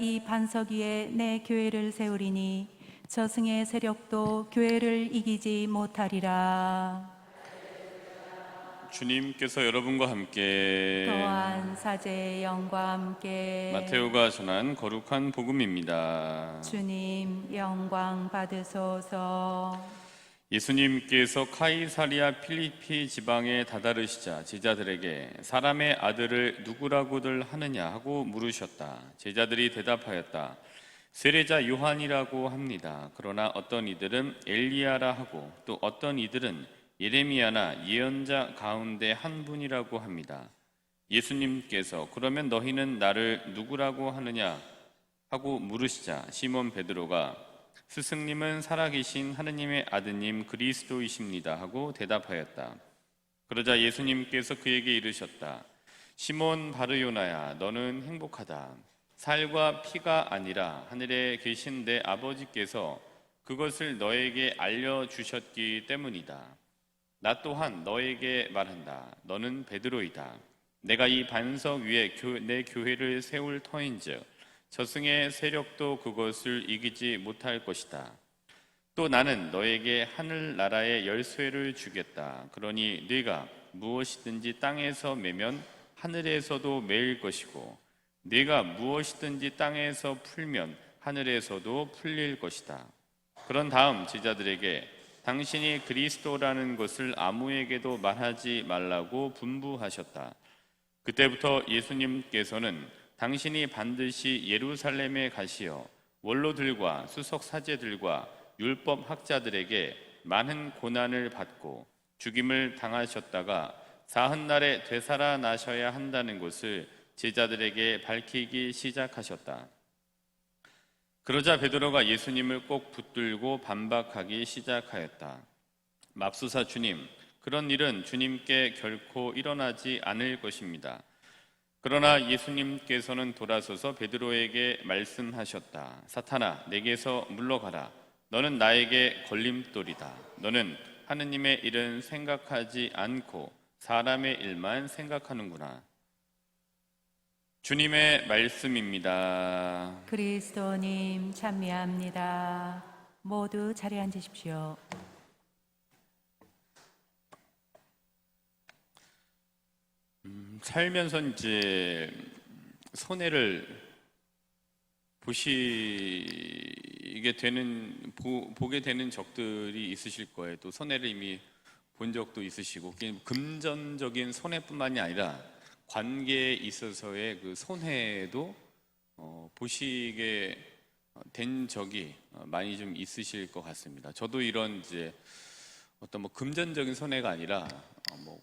이 반석 위에 내 교회를 세우리니 저승의 세력도 교회를 이기지 못하리라. 주님께서 여러분과 함께 또한 사제의 영과 함께 마테오가 전한 거룩한 복음입니다. 주님 영광 받으소서. 예수님께서 카이사리아 필리피 지방에 다다르시자 제자들에게 사람의 아들을 누구라고들 하느냐 하고 물으셨다. 제자들이 대답하였다. 세례자 요한이라고 합니다. 그러나 어떤 이들은 엘리야라 하고 또 어떤 이들은 예레미야나 예언자 가운데 한 분이라고 합니다. 예수님께서 그러면 너희는 나를 누구라고 하느냐 하고 물으시자 시몬 베드로가 스승님은 살아계신 하느님의 아드님 그리스도이십니다 하고 대답하였다. 그러자 예수님께서 그에게 이르셨다. 시몬 바르요나야, 너는 행복하다. 살과 피가 아니라 하늘에 계신 내 아버지께서 그것을 너에게 알려주셨기 때문이다. 나 또한 너에게 말한다. 너는 베드로이다. 내가 이 반석 위에 내 교회를 세울 터인즉 저승의 세력도 그것을 이기지 못할 것이다. 또 나는 너에게 하늘나라의 열쇠를 주겠다. 그러니 네가 무엇이든지 땅에서 매면 하늘에서도 매일 것이고 네가 무엇이든지 땅에서 풀면 하늘에서도 풀릴 것이다. 그런 다음 제자들에게 당신이 그리스도라는 것을 아무에게도 말하지 말라고 분부하셨다. 그때부터 예수님께서는 당신이 반드시 예루살렘에 가시어 원로들과 수석 사제들과 율법 학자들에게 많은 고난을 받고 죽임을 당하셨다가 사흔날에 되살아나셔야 한다는 것을 제자들에게 밝히기 시작하셨다. 그러자 베드로가 예수님을 꼭 붙들고 반박하기 시작하였다. 맙소사 주님, 그런 일은 주님께 결코 일어나지 않을 것입니다. 그러나 예수님께서는 돌아서서 베드로에게 말씀하셨다. 사탄아, 내게서 물러가라. 너는 나에게 걸림돌이다. 너는 하느님의 일은 생각하지 않고 사람의 일만 생각하는구나. 주님의 말씀입니다. 그리스도님 찬미합니다. 모두 자리에 앉으십시오. 살면서 이제 손해를 보게 되는 적들이 있으실 거예요. 또 손해를 이미 본 적도 있으시고, 금전적인 손해뿐만이 아니라 관계에 있어서의 그 손해도 보시게 된 적이 많이 좀 있으실 것 같습니다. 저도 이런 이제 어떤 금전적인 손해가 아니라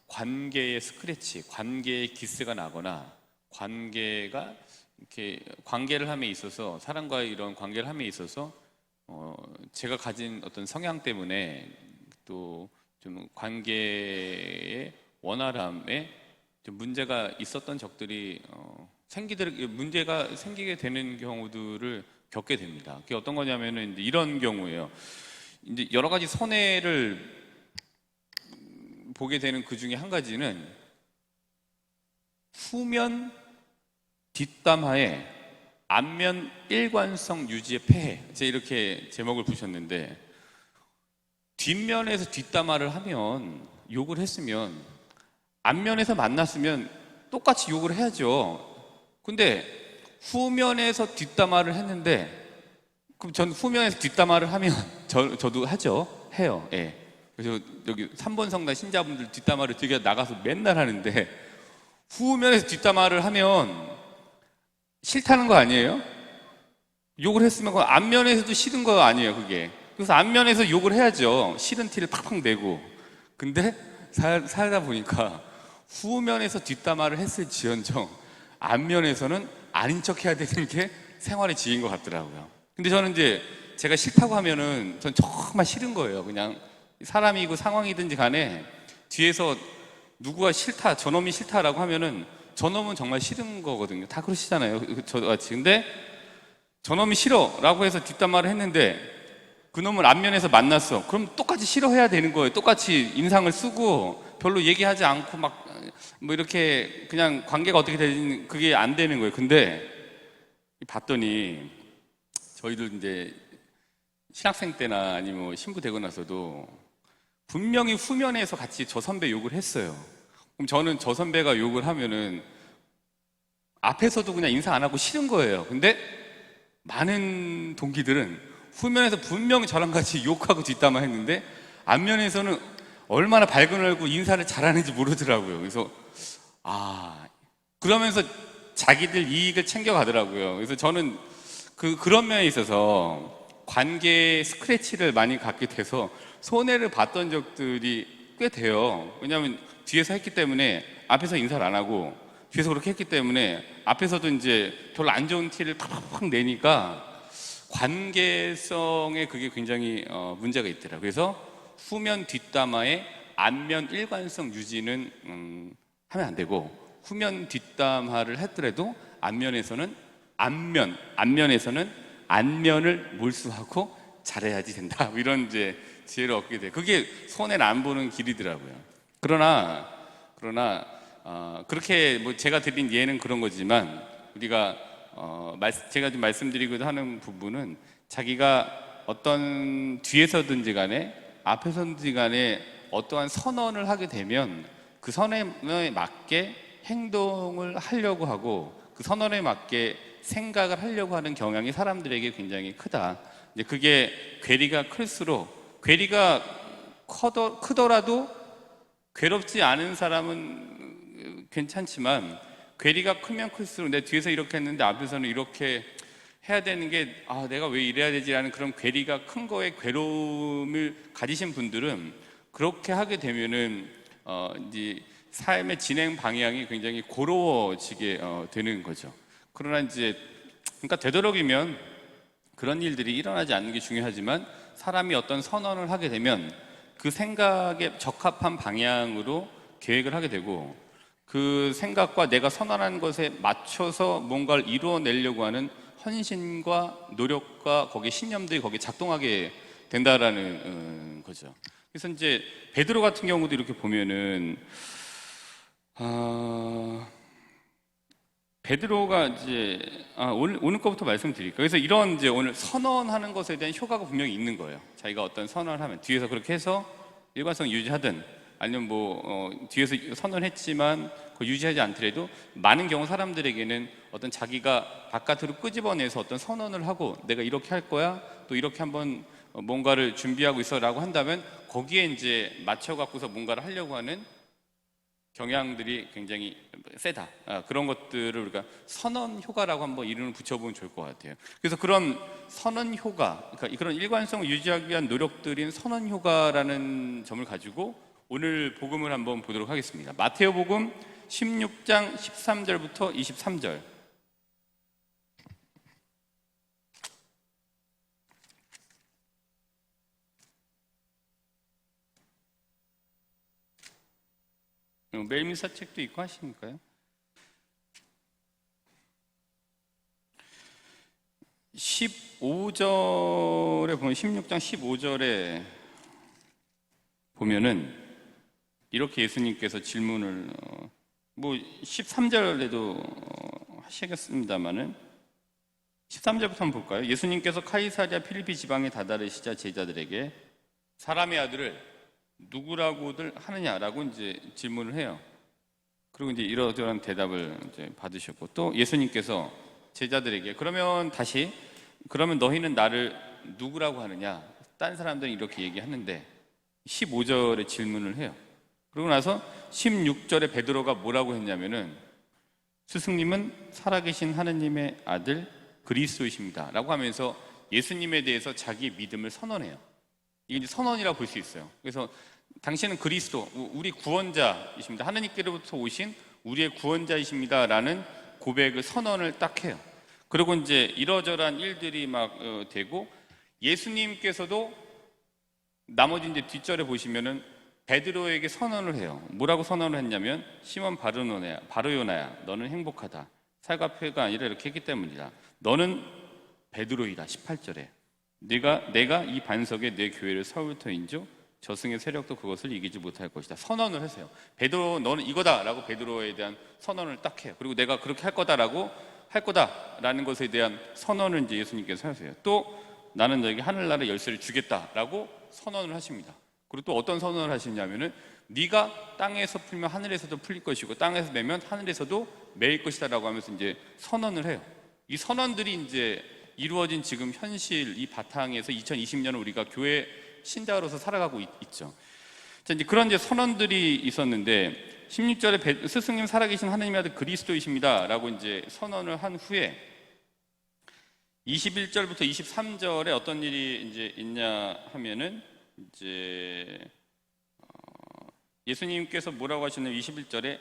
관계의 스크래치, 관계의 기스가 나거나 관계가 이렇게 관계를 함에 있어서 사람과의 이런 관계를 함에 있어서 제가 가진 어떤 성향 때문에 또 좀 관계의 원활함에 좀 문제가 있었던 적들이 문제가 생기게 되는 경우들을 겪게 됩니다. 그게 어떤 거냐면은 이제 이런 경우예요. 이제 여러 가지 손해를 보게 되는 그 중에 한 가지는 후면 뒷담화에 앞면 일관성 유지의 폐해. 제가 이렇게 제목을 부셨는데, 뒷면에서 뒷담화를 하면 욕을 했으면 앞면에서 만났으면 똑같이 욕을 해야죠. 근데 후면에서 뒷담화를 했는데, 그럼 전 후면에서 뒷담화를 하면 저도 하죠. 해요. 예. 그래서 여기 3번 성당 신자분들 뒷담화를 되게 나가서 맨날 하는데, 후면에서 뒷담화를 하면 싫다는 거 아니에요? 욕을 했으면 앞면에서도 싫은 거 아니에요, 그게. 그래서 앞면에서 욕을 해야죠. 싫은 티를 팍팍 내고. 근데 살다 보니까 후면에서 뒷담화를 했을지언정 앞면에서는 아닌 척 해야 되는 게 생활의 지인 것 같더라고요. 근데 저는 이제 제가 싫다고 하면은 전 정말 싫은 거예요. 그냥 사람이고 상황이든지 간에 뒤에서 누구가 싫다, 저놈이 싫다라고 하면은 저놈은 정말 싫은 거거든요. 다 그러시잖아요. 저같이. 근데 저놈이 싫어라고 해서 뒷담화를 했는데 그 놈을 앞면에서 만났어. 그럼 똑같이 싫어해야 되는 거예요. 똑같이 인상을 쓰고 별로 얘기하지 않고 이렇게 그냥 관계가 어떻게 되는지 그게 안 되는 거예요. 근데 봤더니 저희들 이제 신학생 때나 아니면 뭐 신부 되고 나서도 분명히 후면에서 같이 저 선배 욕을 했어요. 그럼 저는 저 선배가 욕을 하면은 앞에서도 그냥 인사 안 하고 싫은 거예요. 근데 많은 동기들은 후면에서 분명히 저랑 같이 욕하고 뒷담화 했는데 앞면에서는 얼마나 발끈 얼고 인사를 잘하는지 모르더라고요. 그래서 그러면서 자기들 이익을 챙겨가더라고요. 그래서 저는 그런 면에 있어서 관계에 스크래치를 많이 갖게 돼서 손해를 봤던 적들이 꽤 돼요. 왜냐하면 뒤에서 했기 때문에 앞에서 인사를 안 하고 뒤에서 그렇게 했기 때문에 앞에서도 이제 별로 안 좋은 티를 팍팍 내니까 관계성에 그게 굉장히 문제가 있더라고요. 그래서 후면 뒷담화에 안면 일관성 유지는 하면 안 되고, 후면 뒷담화를 했더라도 앞면에서는 안면에서는 안면을 몰수하고 잘해야지 된다. 이런 이제 지혜를 얻게 돼. 그게 손해를 안 보는 길이더라고요. 그러나 그렇게 뭐 제가 드린 예는 그런 거지만 우리가 제가 좀 말씀드리고도 하는 부분은 자기가 어떤 뒤에서든지 간에 앞에서든지 간에 어떠한 선언을 하게 되면 그 선언에 맞게 행동을 하려고 하고 그 선언에 맞게 생각을 하려고 하는 경향이 사람들에게 굉장히 크다. 이제 그게 괴리가 클수록, 괴리가 크더라도 괴롭지 않은 사람은 괜찮지만 괴리가 크면 클수록 내 뒤에서 이렇게 했는데 앞에서는 이렇게 해야 되는 게 내가 왜 이래야 되지라는 그런 괴리가 큰 거에 괴로움을 가지신 분들은 그렇게 하게 되면은 이제 삶의 진행 방향이 굉장히 고로워지게 되는 거죠. 그러나 이제 그러니까 되도록이면 그런 일들이 일어나지 않는 게 중요하지만 사람이 어떤 선언을 하게 되면 그 생각에 적합한 방향으로 계획을 하게 되고 그 생각과 내가 선언한 것에 맞춰서 뭔가를 이루어내려고 하는 헌신과 노력과 거기에 신념들이 거기에 작동하게 된다라는 거죠. 그래서 이제 베드로 같은 경우도 이렇게 보면은 베드로가 이제 오늘 거부터 말씀드릴게요. 그래서 이런 이제 오늘 선언하는 것에 대한 효과가 분명히 있는 거예요. 자기가 어떤 선언을 하면 뒤에서 그렇게 해서 일관성 유지하든 아니면 뒤에서 선언을 했지만 그 유지하지 않더라도 많은 경우 사람들에게는 어떤 자기가 바깥으로 끄집어내서 어떤 선언을 하고 내가 이렇게 할 거야 또 이렇게 한번 뭔가를 준비하고 있어라고 한다면 거기에 이제 맞춰 갖고서 뭔가를 하려고 하는 경향들이 굉장히 세다. 그런 것들을 우리가 선언 효과라고 한번 이름을 붙여보면 좋을 것 같아요. 그래서 그런 선언 효과, 그러니까 그런 일관성을 유지하기 위한 노력들인 선언 효과라는 점을 가지고 오늘 복음을 한번 보도록 하겠습니다. 마테오 복음 16장 13절부터 23절. 매일 미사 책도 있고 하시니까요. 15절에 보면 16장 15절에 보면은 이렇게 예수님께서 질문을 13절에도 하시겠습니다만은 13절부터 한번 볼까요? 예수님께서 카이사랴 필리피 지방에 다다르시자 제자들에게 사람의 아들을 누구라고들 하느냐라고 이제 질문을 해요. 그리고 이제 이러저러한 대답을 이제 받으셨고 또 예수님께서 제자들에게 그러면 너희는 나를 누구라고 하느냐? 다른 사람들은 이렇게 얘기하는데 15절에 질문을 해요. 그러고 나서 16절에 베드로가 뭐라고 했냐면은 스승님은 살아계신 하느님의 아들 그리스도이십니다 라고 하면서 예수님에 대해서 자기의 믿음을 선언해요. 이게 이제 선언이라고 볼 수 있어요. 그래서 당신은 그리스도, 우리 구원자이십니다. 하느님께로부터 오신 우리의 구원자이십니다 라는 고백을 선언을 딱 해요. 그리고 이제 이러저러한 일들이 막 되고 예수님께서도 나머지 이제 뒷절에 보시면은 베드로에게 선언을 해요. 뭐라고 선언을 했냐면 시몬 바르요나야 너는 행복하다. 살과 피가 아니라 이렇게 했기 때문이다. 너는 베드로이다. 18절에 내가 이 반석에 내 교회를 세울 터인즉 저승의 세력도 그것을 이기지 못할 것이다. 선언을 하세요. 베드로 너는 이거다 라고 베드로에 대한 선언을 딱 해요. 그리고 내가 그렇게 할 거다라고 할 거다라는 것에 대한 선언을 이제 예수님께서 하세요. 또 나는 너에게 하늘나라의 열쇠를 주겠다라고 선언을 하십니다. 그리고 또 어떤 선언을 하시냐면은 네가 땅에서 풀면 하늘에서도 풀릴 것이고 땅에서 매면 하늘에서도 매일 것이다라고 하면서 이제 선언을 해요. 이 선언들이 이제 이루어진 지금 현실 이 바탕에서 2020년을 우리가 교회 신자로서 살아가고 있죠. 자, 이제 그런 이제 선언들이 있었는데 16절에 스승님 살아계신 하느님의 아들 그리스도이십니다라고 이제 선언을 한 후에 21절부터 23절에 어떤 일이 이제 있냐 하면은 이제 예수님께서 뭐라고 하셨냐면 21절에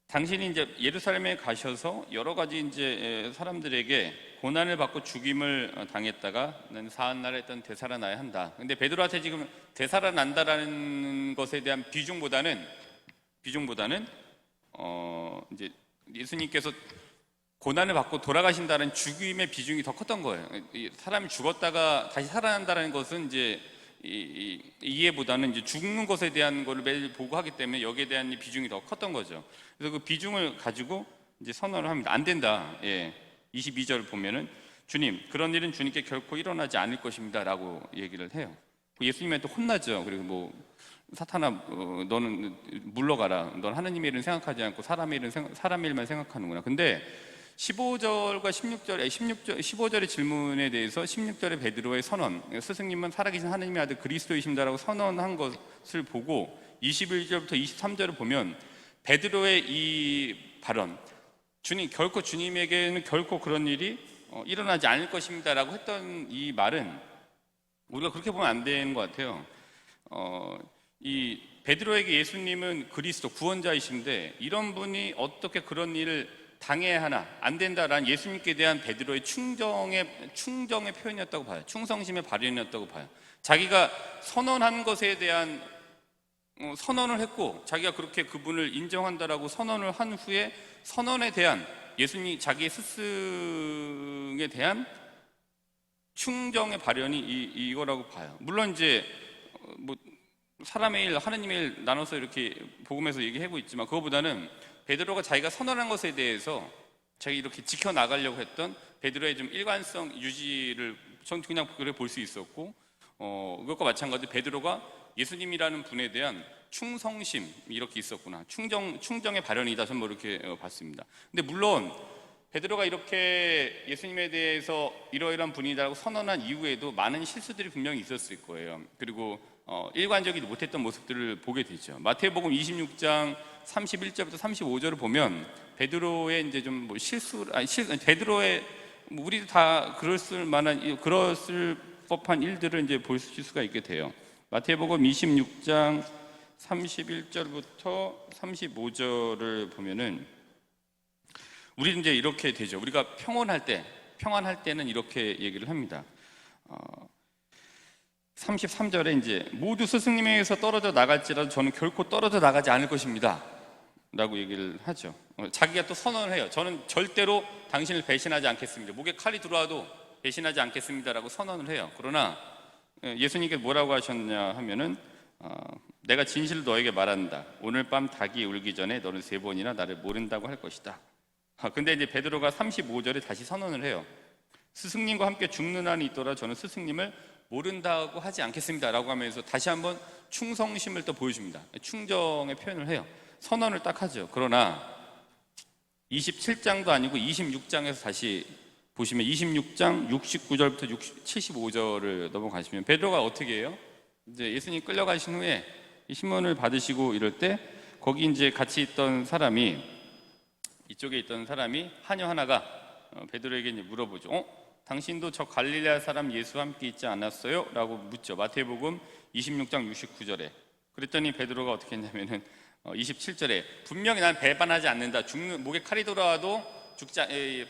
당신이 이제 예루살렘에 가셔서 여러 가지 이제 사람들에게 고난을 받고 죽임을 당했다가 나는 사한날에 일단 되살아나야 한다. 근데 베드로한테 지금 되살아난다라는 것에 대한 비중보다는 이제 예수님께서 고난을 받고 돌아가신다는 죽임의 비중이 더 컸던 거예요. 사람이 죽었다가 다시 살아난다는 것은 이제 이해보다는 이제 죽는 것에 대한 것을 매일 보고하기 때문에 여기에 대한 비중이 더 컸던 거죠. 그래서 그 비중을 가지고 이제 선언을 합니다. 안 된다. 22절 보면은 주님, 그런 일은 주님께 결코 일어나지 않을 것입니다라고 얘기를 해요. 예수님한테 혼나죠. 그리고 뭐 사탄아, 너는 물러가라. 넌 하느님의 일은 생각하지 않고 사람의 일만 생각하는구나. 근데 15절과 15절의 질문에 대해서 16절의 베드로의 선언, 스승님은 살아계신 하느님의 아들 그리스도이십니다라고 선언한 것을 보고 21절부터 23절을 보면 베드로의 이 발언, 주님에게는 결코 그런 일이 일어나지 않을 것입니다라고 했던 이 말은 우리가 그렇게 보면 안 되는 것 같아요. 이 베드로에게 예수님은 그리스도 구원자이신데 이런 분이 어떻게 그런 일을 당해야 하나, 안 된다라는 예수님께 대한 베드로의 충정의 표현이었다고 봐요. 충성심의 발현이었다고 봐요. 자기가 선언한 것에 대한 선언을 했고 자기가 그렇게 그분을 인정한다라고 선언을 한 후에 선언에 대한 예수님 자기의 스승에 대한 충정의 발현이 이거라고 봐요. 물론 이제 뭐 사람의 일, 하느님의 일 나눠서 이렇게 복음에서 얘기하고 있지만 그거보다는 베드로가 자기가 선언한 것에 대해서 자기 이렇게 지켜나가려고 했던 베드로의 좀 일관성 유지를 전 그냥 그래 볼 수 있었고 그것과 마찬가지로 베드로가 예수님이라는 분에 대한 충성심 이렇게 있었구나. 충정의 발현이다. 저는 뭐 이렇게 봤습니다. 근데 물론 베드로가 이렇게 예수님에 대해서 이러이러한 분이다라고 선언한 이후에도 많은 실수들이 분명히 있었을 거예요. 그리고 일관적이지 못했던 모습들을 보게 되죠. 마태복음 26장 31절부터 35절을 보면 베드로의 이제 좀 뭐 베드로의 우리도 다 그랬을 법한 일들을 이제 볼 수가 있게 돼요. 마태복음 26장 31절부터 35절을 보면은 우리는 이제 이렇게 되죠. 우리가 평안할 때는 이렇게 얘기를 합니다. 33절에 이제 모두 스승님에게서 떨어져 나갈지라도 저는 결코 떨어져 나가지 않을 것입니다 라고 얘기를 하죠. 자기가 또 선언을 해요. 저는 절대로 당신을 배신하지 않겠습니다. 목에 칼이 들어와도 배신하지 않겠습니다 라고 선언을 해요. 그러나 예수님께 뭐라고 하셨냐 하면은 내가 진실을 너에게 말한다. 오늘 밤 닭이 울기 전에 너는 3번이나 나를 모른다고 할 것이다. 근데 이제 베드로가 35절에 다시 선언을 해요. 스승님과 함께 죽는 한이 있더라 저는 스승님을 모른다고 하지 않겠습니다 라고 하면서 다시 한번 충성심을 또 보여줍니다. 충정의 표현을 해요. 선언을 딱 하죠. 그러나 27장도 아니고 26장에서 다시 보시면 26장 69절부터 75절을 넘어가시면 베드로가 어떻게 해요? 이제 예수님 끌려가신 후에 신문을 받으시고 이럴 때 거기 이제 같이 있던 사람이 이쪽에 있던 사람이 하녀 하나가 베드로에게 이제 물어보죠. 당신도 저 갈릴레아 사람 예수와 함께 있지 않았어요? 라고 묻죠. 마태복음 26장 69절에. 그랬더니 베드로가 어떻게 했냐면은 27절에 분명히 난 배반하지 않는다. 목에 칼이 돌아와도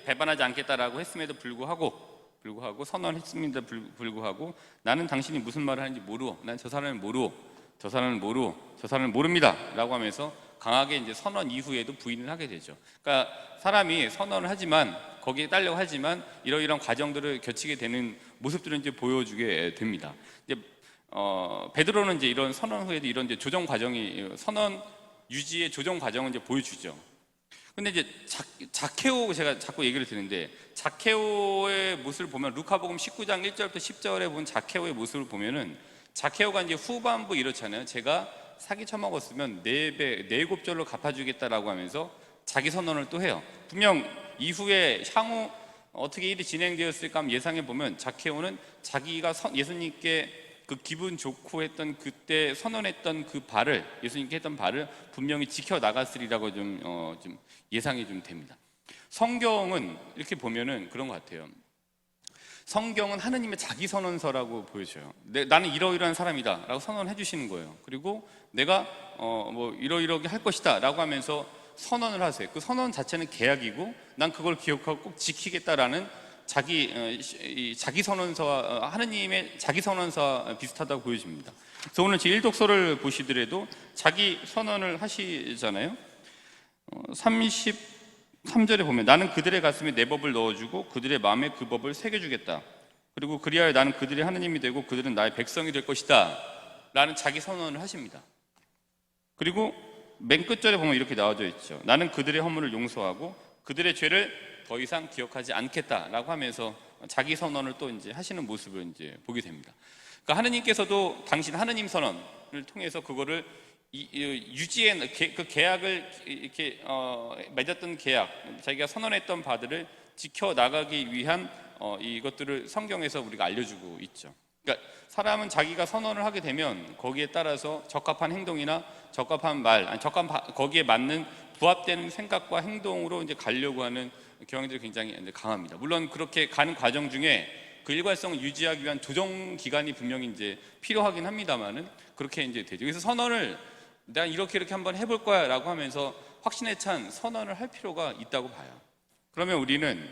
배반하지 않겠다라고 했음에도 불구하고 선언했음에도 불구하고 나는 당신이 무슨 말을 하는지 모르고 난 저 사람을 모릅니다 라고 하면서 강하게 이제 선언 이후에도 부인을 하게 되죠. 그러니까 사람이 선언을 하지만 거기에 따르려고 하지만 이러이러한 과정들을 거치게 되는 모습들을 이제 보여주게 됩니다. 이제 베드로는 이제 이런 선언 후에도 이런 이제 조정 과정이 선언 유지의 조정 과정을 이제 보여주죠. 근데 이제 자케오 제가 자꾸 얘기를 드리는데 자케오의 모습을 보면 루카복음 19장 1절부터 10절에 본 자케오의 모습을 보면은 자케오가 이제 후반부 이렇잖아요. 제가 사기 쳐먹었으면 4배, 4곱절로 갚아주겠다라고 하면서 자기 선언을 또 해요. 분명 이후에 향후 어떻게 일이 진행되었을까 하면 예상해 보면 자케오는 자기가 예수님께 그 기분 좋고 했던 그때 선언했던 그 바를 예수님께 했던 바를 분명히 지켜 나갔으리라고 좀 예상이 좀 됩니다. 성경은 이렇게 보면은 그런 것 같아요. 성경은 하느님의 자기 선언서라고 보여줘요. 나는 이러이러한 사람이다라고 선언해 주시는 거예요. 그리고 내가 뭐 이러이러하게 할 것이다라고 하면서 선언을 하세요. 그 선언 자체는 계약이고 난 그걸 기억하고 꼭 지키겠다라는 자기 선언서와 하느님의 자기 선언서와 비슷하다고 보여집니다. 그래서 오늘 제 1독서를 보시더라도 자기 선언을 하시잖아요. 33절에 보면 나는 그들의 가슴에 내 법을 넣어주고 그들의 마음에 그 법을 새겨주겠다. 그리고 그리하여 나는 그들의 하느님이 되고 그들은 나의 백성이 될 것이다 라는 자기 선언을 하십니다. 그리고 맨 끝절에 보면 이렇게 나와져 있죠. 나는 그들의 허물을 용서하고 그들의 죄를 더 이상 기억하지 않겠다라고 하면서 자기 선언을 또 이제 하시는 모습을 이제 보게 됩니다. 그러니까 하느님께서도 당신 하느님 선언을 통해서 그거를 유지해 그 계약을 이렇게 맺었던 계약, 자기가 선언했던 바들을 지켜 나가기 위한 이것들을 성경에서 우리가 알려주고 있죠. 그러니까 사람은 자기가 선언을 하게 되면 거기에 따라서 적합한 행동이나 적합한 말, 거기에 맞는 부합되는 생각과 행동으로 이제 가려고 하는 경향들이 굉장히 강합니다. 물론 그렇게 가는 과정 중에 그 일관성을 유지하기 위한 조정 기간이 분명히 이제 필요하긴 합니다만은 그렇게 이제 되죠. 그래서 선언을 내가 이렇게 한번 해볼 거야라고 하면서 확신에 찬 선언을 할 필요가 있다고 봐요. 그러면 우리는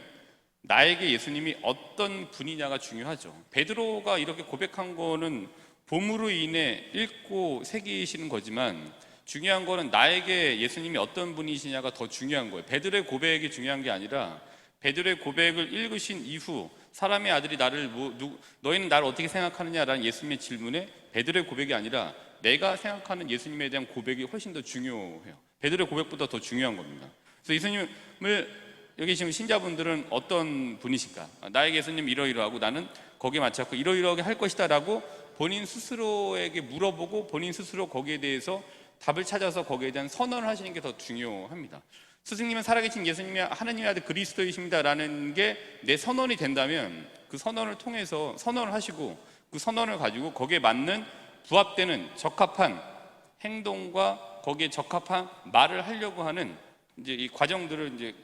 나에게 예수님이 어떤 분이냐가 중요하죠. 베드로가 이렇게 고백한 거는 봄으로 인해 읽고 새기시는 거지만 중요한 거는 나에게 예수님이 어떤 분이시냐가 더 중요한 거예요. 베드로의 고백이 중요한 게 아니라 베드로의 고백을 읽으신 이후 사람의 아들이 너희는 나를 어떻게 생각하느냐라는 예수님의 질문에 베드로의 고백이 아니라 내가 생각하는 예수님에 대한 고백이 훨씬 더 중요해요. 베드로의 고백보다 더 중요한 겁니다. 그래서 예수님을 여기 지금 신자분들은 어떤 분이실까? 나에게 예수님 이러이러하고 나는 거기에 맞춰서 이러이러하게 할 것이다 라고 본인 스스로에게 물어보고 본인 스스로 거기에 대해서 답을 찾아서 거기에 대한 선언을 하시는 게 더 중요합니다. 스승님은 살아계신 예수님이 하나님의 아들 그리스도이십니다 라는 게 내 선언이 된다면 그 선언을 통해서 선언을 하시고 그 선언을 가지고 거기에 맞는 부합되는 적합한 행동과 거기에 적합한 말을 하려고 하는 이제 이 과정들을 이제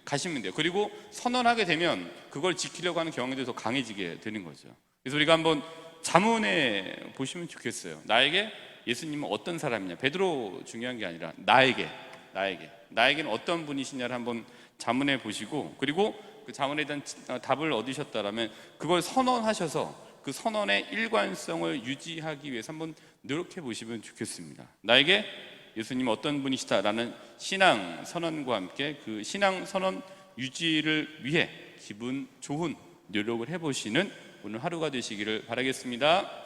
가시면 돼요. 그리고 선언하게 되면 그걸 지키려고 하는 경향들이 더 강해지게 되는 거죠. 그래서 우리가 한번 자문해 보시면 좋겠어요. 나에게 예수님은 어떤 사람이냐? 베드로 중요한 게 아니라 나에게는 어떤 분이시냐를 한번 자문해 보시고 그리고 그 자문에 대한 답을 얻으셨다라면 그걸 선언하셔서 그 선언의 일관성을 유지하기 위해서 한번 노력해 보시면 좋겠습니다. 나에게 예수님 어떤 분이시다라는 신앙 선언과 함께 그 신앙 선언 유지를 위해 기분 좋은 노력을 해보시는 오늘 하루가 되시기를 바라겠습니다.